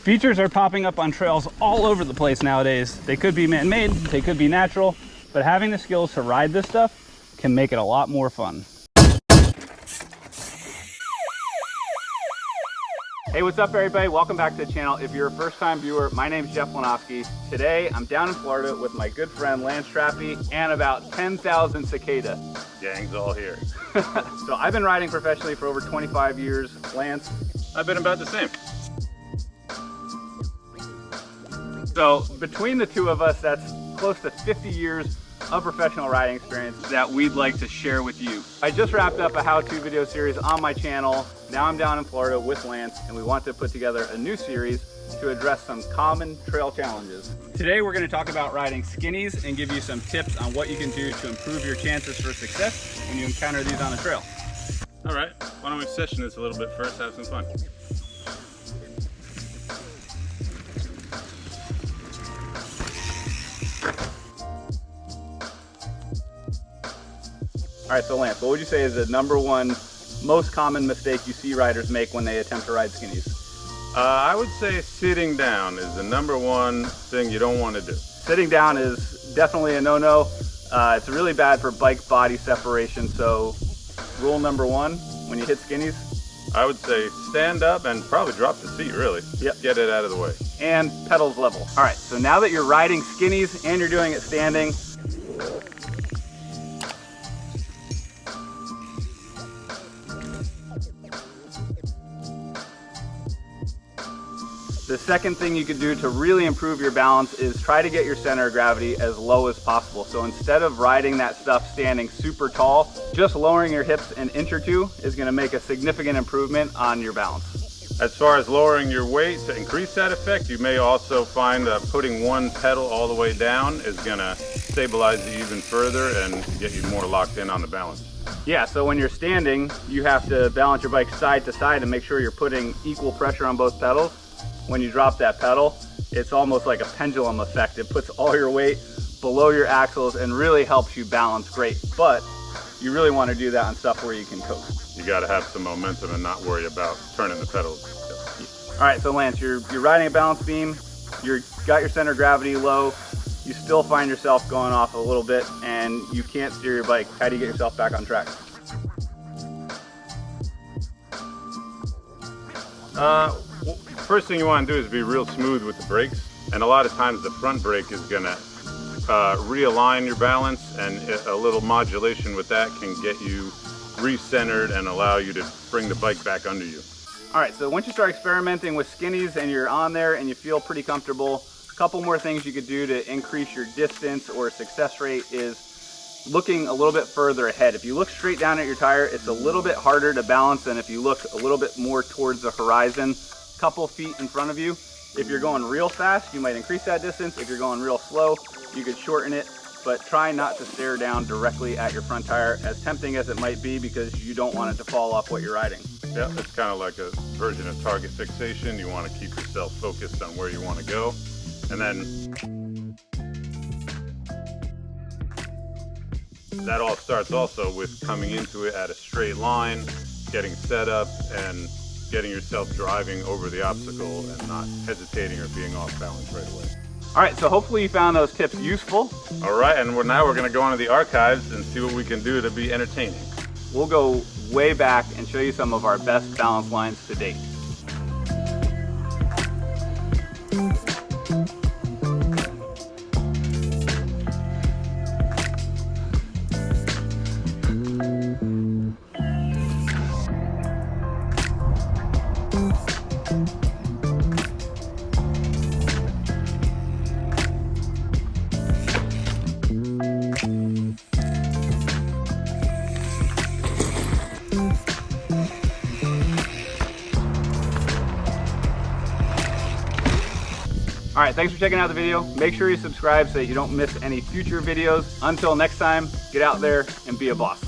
Features are popping up on trails all over the place nowadays. They could be man-made, they could be natural, but having the skills to ride this stuff can make it a lot more fun. Hey, what's up everybody? Welcome back to the channel. If you're a first-time viewer, my name's Jeff Lanofsky. Today, I'm down in Florida with my good friend Lance Trappe and about 10,000 cicada. Gang's all here. So I've been riding professionally for over 25 years. Lance? I've been about the same. So between the two of us, that's close to 50 years of professional riding experience that we'd like to share with you. I just wrapped up a how-to video series on my channel. Now I'm down in Florida with Lance, and we want to put together a new series to address some common trail challenges. Today we're going to talk about riding skinnies and give you some tips on what you can do to improve your chances for success when you encounter these on a trail. All right, why don't we session this a little bit first, have some fun. All right, so Lance, what would you say is the #1 most common mistake you see riders make when they attempt to ride skinnies? I would say sitting down is the #1 thing you don't want to do. Sitting down is definitely a no-no. It's really bad for bike body separation. So rule #1, when you hit skinnies? I would say stand up and probably drop the seat, really. Yep. Get it out of the way. And pedals level. All right, so now that you're riding skinnies and you're doing it standing, the second thing you could do to really improve your balance is try to get your center of gravity as low as possible. So instead of riding that stuff standing super tall, just lowering your hips an inch or two is going to make a significant improvement on your balance. As far as lowering your weight to increase that effect, you may also find that putting one pedal all the way down is going to stabilize you even further and get you more locked in on the balance. Yeah, so when you're standing, you have to balance your bike side to side and make sure you're putting equal pressure on both pedals. When you drop that pedal, it's almost like a pendulum effect. It puts all your weight below your axles and really helps you balance great. But you really want to do that on stuff where you can coast. You got to have some momentum and not worry about turning the pedals. All right, so Lance, you're riding a balance beam, you've got your center of gravity low, you still find yourself going off a little bit and you can't steer your bike. How do you get yourself back on track? First thing you want to do is be real smooth with the brakes, and a lot of times the front brake is going to realign your balance, and a little modulation with that can get you recentered and allow you to bring the bike back under you. All right, so once you start experimenting with skinnies and you're on there and you feel pretty comfortable, a couple more things you could do to increase your distance or success rate is looking a little bit further ahead. If you look straight down at your tire, it's a little bit harder to balance than if you look a little bit more towards the horizon, couple feet in front of you. If you're going real fast, you might increase that distance. If you're going real slow, you could shorten it, but try not to stare down directly at your front tire, as tempting as it might be, because you don't want it to fall off what you're riding. Yeah, it's kind of like a version of target fixation. You want to keep yourself focused on where you want to go. And then that all starts also with coming into it at a straight line, getting set up, and getting yourself driving over the obstacle and not hesitating or being off balance right away. All right, so hopefully you found those tips useful. All right, and now we're going to go into the archives and see what we can do to be entertaining. We'll go way back and show you some of our best balance lines to date. All right, thanks for checking out the video. Make sure you subscribe so that you don't miss any future videos. Until next time, get out there and be a boss.